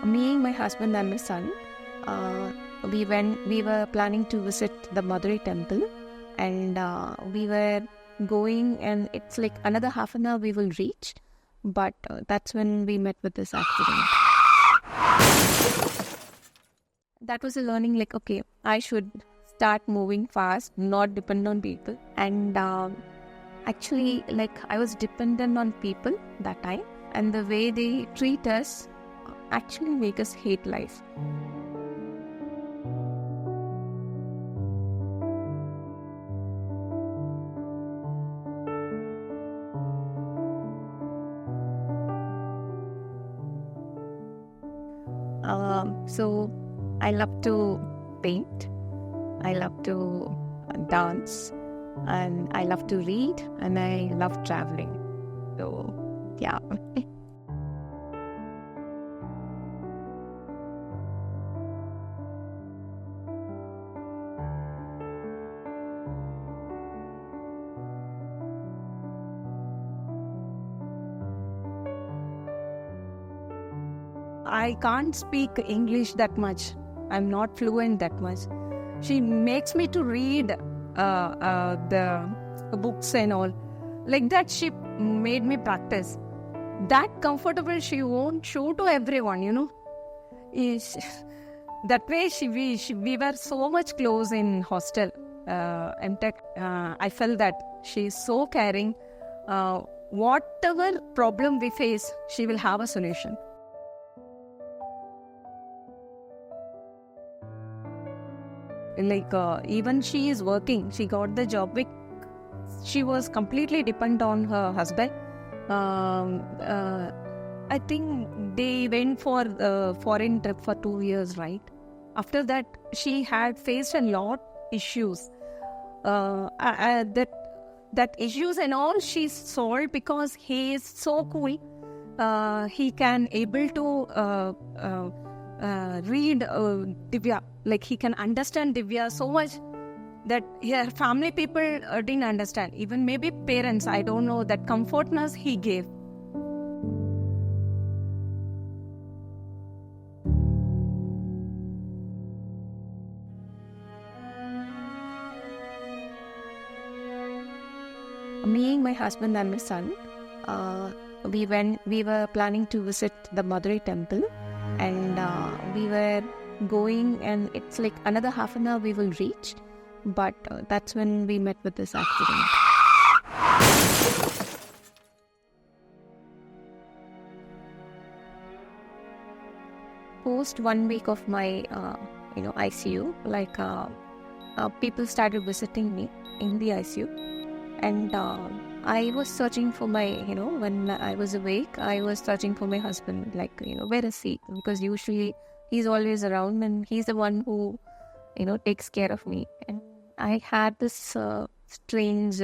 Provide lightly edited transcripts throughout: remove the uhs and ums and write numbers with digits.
Me, my husband and my son, we were planning to visit the Madurai temple, and we were going, and it's like another half an hour we will reach, but that's when we met with this accident. That was a learning, like, okay, I should start moving fast, not depend on people. And actually, like, I was dependent on people that time, and the way they treat us actually make us hate life. So I love to paint, I love to dance, and I love to read, and I love traveling. So yeah. I can't speak English that much. I'm not fluent that much. She makes me to read the books and all. Like that, she made me practice. That comfortable, she won't show to everyone, That way, we were so much close in hostel. MTech, I felt that she's so caring. Whatever problem we face, she will have a solution. Like even she is working, she got the job. She was completely dependent on her husband. I think they went for foreign trip for 2 years, right? After that, she had faced a lot issues. That issues and all she solved because he is so cool. He can able to read Divya. Like he can understand Divya so much that her family people didn't understand. Even maybe parents, I don't know, that comfortness he gave. Me, my husband and my son, we were planning to visit the Madurai temple, and we were going, and it's like another half an hour we will reach, but that's when we met with this accident. Post 1 week of my ICU, like people started visiting me in the ICU, and I was searching for my, when I was awake, I was searching for my husband, like, where is he? Because usually he's always around, and he's the one who, takes care of me. And I had this strange,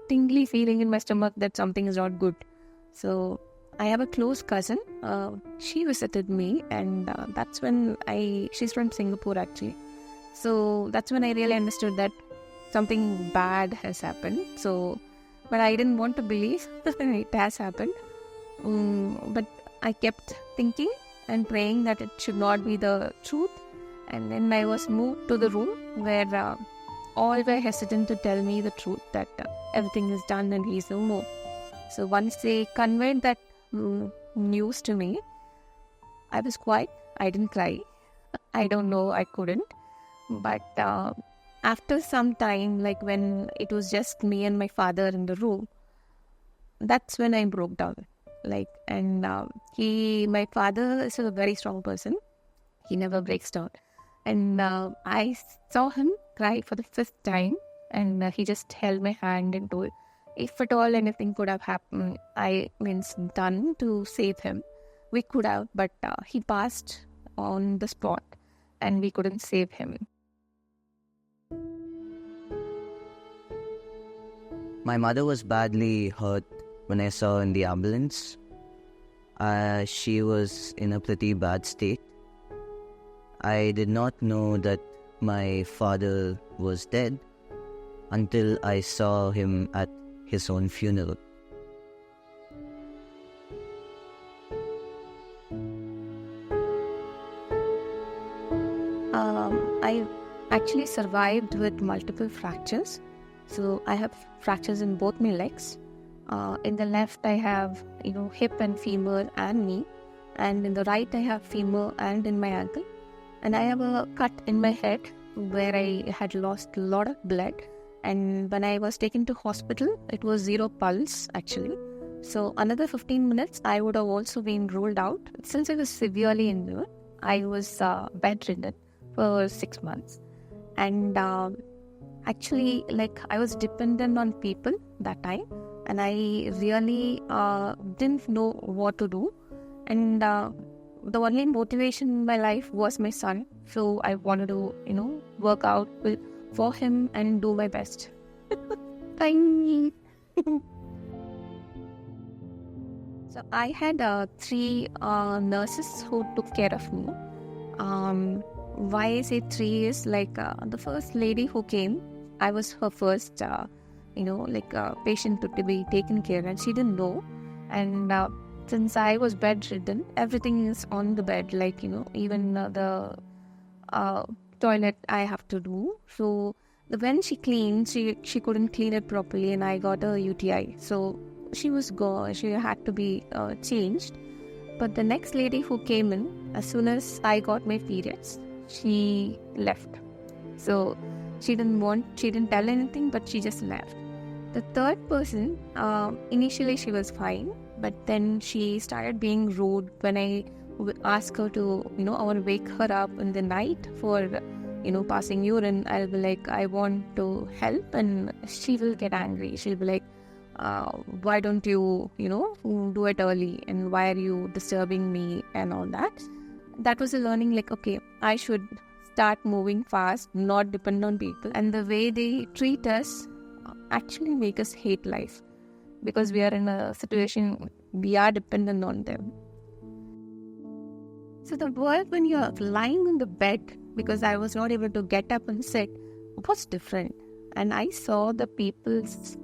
tingly feeling in my stomach that something is not good. So I have a close cousin. She visited me, and that's when she's from Singapore actually. So that's when I really understood that something bad has happened. So, but I didn't want to believe it has happened. But I kept thinking and praying that it should not be the truth. And then I was moved to the room where all were hesitant to tell me the truth, that everything is done and he's no more. So once they conveyed that news to me, I was quiet. I didn't cry. I don't know, I couldn't. But after some time, like when it was just me and my father in the room, that's when I broke down. Like, and my father is a very strong person. He never breaks down. And I saw him cry for the 5th time, and he just held my hand and told, if at all anything could have happened, done to save him, we could have, but he passed on the spot and we couldn't save him. My mother was badly hurt when I saw her in the ambulance. She was in a pretty bad state. I did not know that my father was dead until I saw him at his own funeral. I actually survived with multiple fractures. So I have fractures in both my legs. In the left, I have, hip and femur and knee. And in the right, I have femur and in my ankle. And I have a cut in my head where I had lost a lot of blood. And when I was taken to hospital, it was 0 pulse actually. So another 15 minutes, I would have also been ruled out. Since I was severely injured, I was bedridden for 6 months. And actually, I was dependent on people that time. And I really didn't know what to do. And the only motivation in my life was my son. So I wanted to, work out for him and do my best. Thank you. So I had 3 nurses who took care of me. Why I say 3 is the first lady who came, I was her first, patient to be taken care, and she didn't know. And since I was bedridden, everything is on the bed, even the toilet I have to do. So when she cleaned, she couldn't clean it properly, and I got a UTI. So she was gone. She had to be changed. But the next lady who came in, as soon as I got my periods, she left. So she didn't tell anything, but she just left. The third person, initially she was fine, but then she started being rude when I asked her to, or wake her up in the night for, passing urine. I'll be like, I want to help, and she will get angry. She'll be like, why don't you, do it early, and why are you disturbing me and all that. That was a learning, okay, I should start moving fast, not depend on people. And the way they treat us actually make us hate life, because we are in a situation, we are dependent on them. So the world when you're lying on the bed, because I was not able to get up and sit, was different. And I saw the people's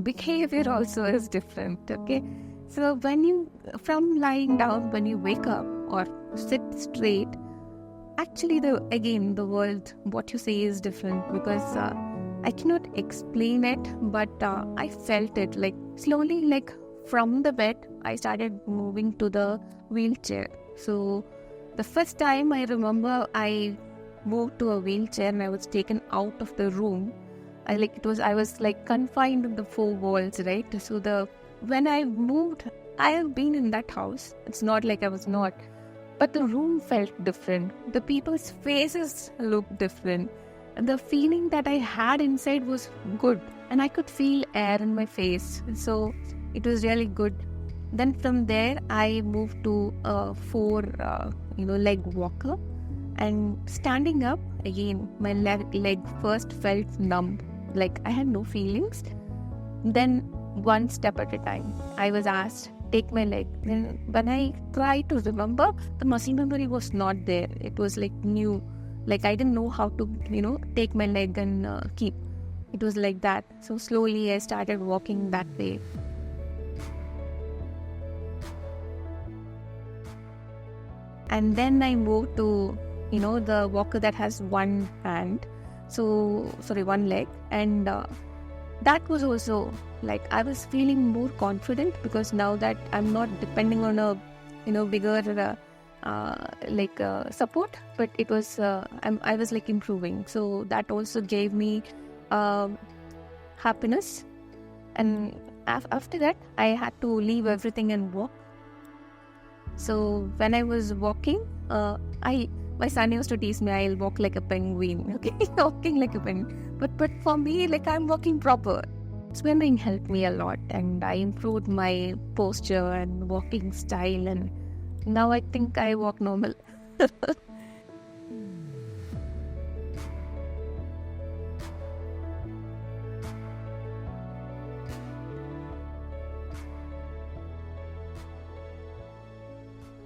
behavior also is different, okay? So from lying down, when you wake up or sit straight, actually the world, what you say is different, because I cannot explain it, but I felt it, slowly, from the bed, I started moving to the wheelchair. So the first time I remember I moved to a wheelchair and I was taken out of the room, I was confined in the 4 walls, right? So when I moved, I have been in that house. It's not like I was not, but the room felt different. The people's faces looked different. And the feeling that I had inside was good, and I could feel air in my face. So it was really good. Then from there, I moved to a 4 leg walker, and standing up again, my leg first felt numb. I had no feelings. Then 1 step at a time, I was asked, take my leg. Then when I tried to remember, the muscle memory was not there. It was new. I didn't know how to, take my leg and keep. It was like that. So slowly I started walking that way. And then I moved to, the walker that has 1 hand. 1 leg. And that was also I was feeling more confident, because now that I'm not depending on a bigger support, but it was I was improving. So that also gave me happiness. And after that, I had to leave everything and walk. So when I was walking, my son used to tease me, I'll walk like a penguin, okay? Walking like a penguin. But for me, I'm walking proper. Swimming helped me a lot, and I improved my posture and walking style, and now I think I walk normal.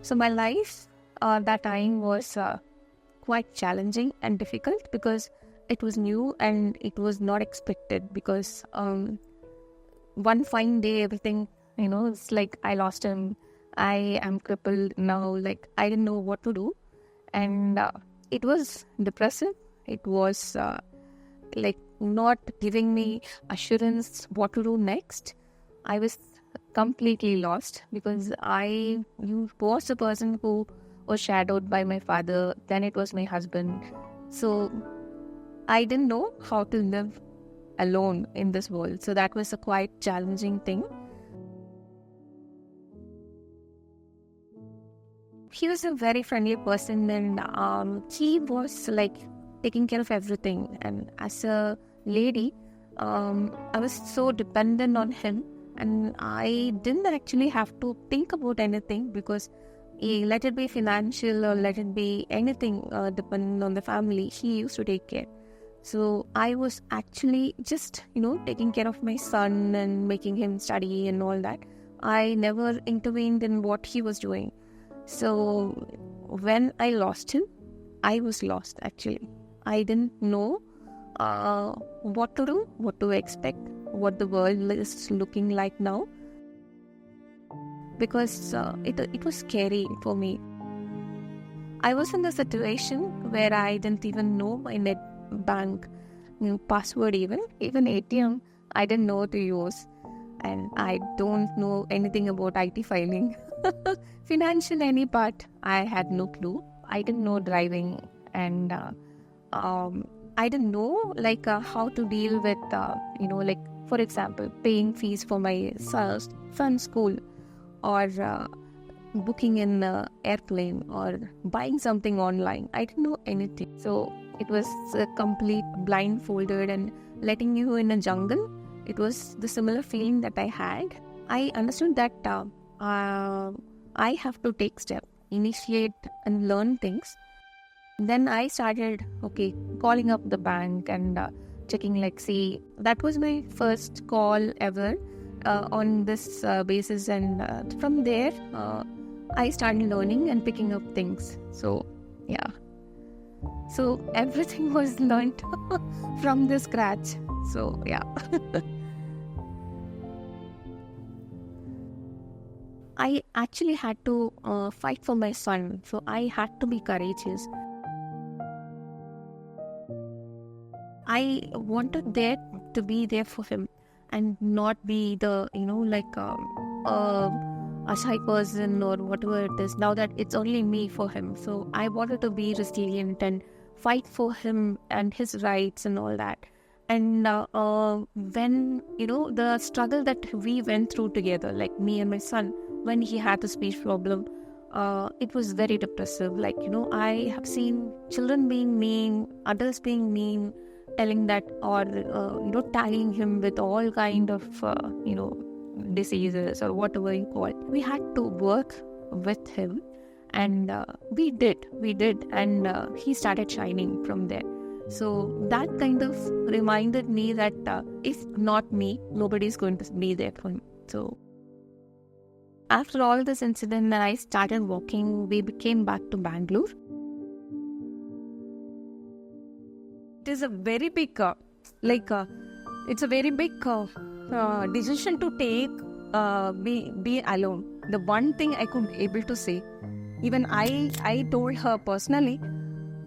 So my life that time was quite challenging and difficult, because it was new and it was not expected, because one fine day everything, it's I lost him. I am crippled now. I didn't know what to do, and it was depressive. It was like not giving me assurance what to do next. I was completely lost because you was a person who was shadowed by my father, then it was my husband. So I didn't know how to live alone in this world. So that was a quite challenging thing. He was a very friendly person, and he was like taking care of everything. And as a lady, I was so dependent on him, and I didn't actually have to think about anything because let it be financial or let it be anything dependent on the family, he used to take care. So I was actually just, taking care of my son and making him study and all that. I never intervened in what he was doing. So when I lost him, I was lost actually. I didn't know what to do, what to expect, what the world is looking like now. Because it was scary for me. I was in the situation where I didn't even know my net bank password, even ATM, I didn't know to use. And I don't know anything about IT filing. Financial any part, I had no clue. I didn't know driving, and I didn't know how to deal with for example, paying fees for my son's school, or booking an airplane, or buying something online. I didn't know anything. So it was a complete blindfolded and letting you in a jungle. It was the similar feeling that I had. I understood that I have to take steps, initiate and learn things. Then I started, calling up the bank and checking, that was my first call ever on this basis. And from there, I started learning and picking up things. So, yeah. So everything was learned from the scratch. So, yeah. I actually had to fight for my son. So I had to be courageous. I wanted to be there for him and not be the, a shy person or whatever it is. Now that it's only me for him. So I wanted to be resilient and fight for him and his rights and all that. And when, the struggle that we went through together, like me and my son, when he had the speech problem, it was very depressive. I have seen children being mean, adults being mean, telling that, or, tagging him with all kind of, diseases or whatever you call it. We had to work with him, and we did. And he started shining from there. So that kind of reminded me that if not me, nobody's going to be there for him. So after all this incident, when I started walking, we came back to Bangalore. It is a very big, it's a very big decision to take, be alone. The one thing I could able to say, even I told her personally,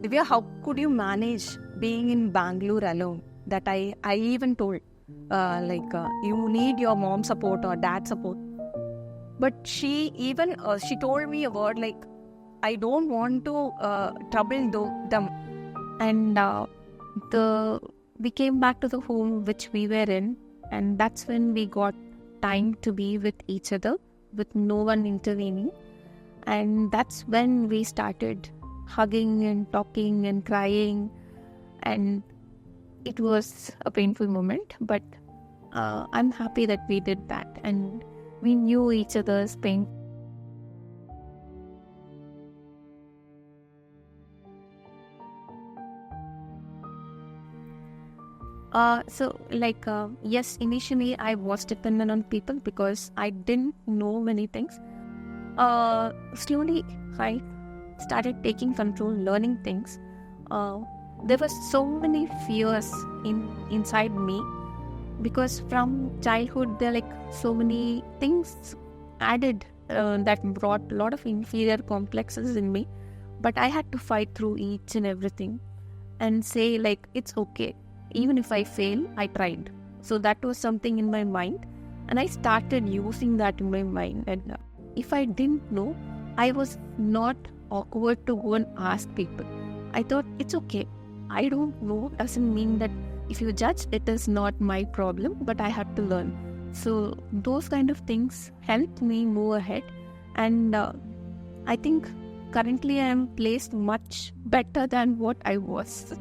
Divya, how could you manage being in Bangalore alone? That I even told, you need your mom support or dad support. But she told me a word like, I don't want to trouble them. And we came back to the home which we were in, and that's when we got time to be with each other with no one intervening. And that's when we started hugging and talking and crying, and it was a painful moment, but I'm happy that we did that and we knew each other's pain. Yes, initially I was dependent on people because I didn't know many things. Slowly I started taking control, learning things. There were so many fears inside me because from childhood there are so many things added that brought a lot of inferior complexes in me. But I had to fight through each and everything. and say like, it's okay. Even if I fail, I tried. So that was something in my mind. And I started using that in my mind. And if I didn't know, I was not awkward to go and ask people. I thought it's okay. I don't know doesn't mean that if you judge, it is not my problem, but I have to learn. So those kind of things helped me move ahead. And I think currently I am placed much better than what I was.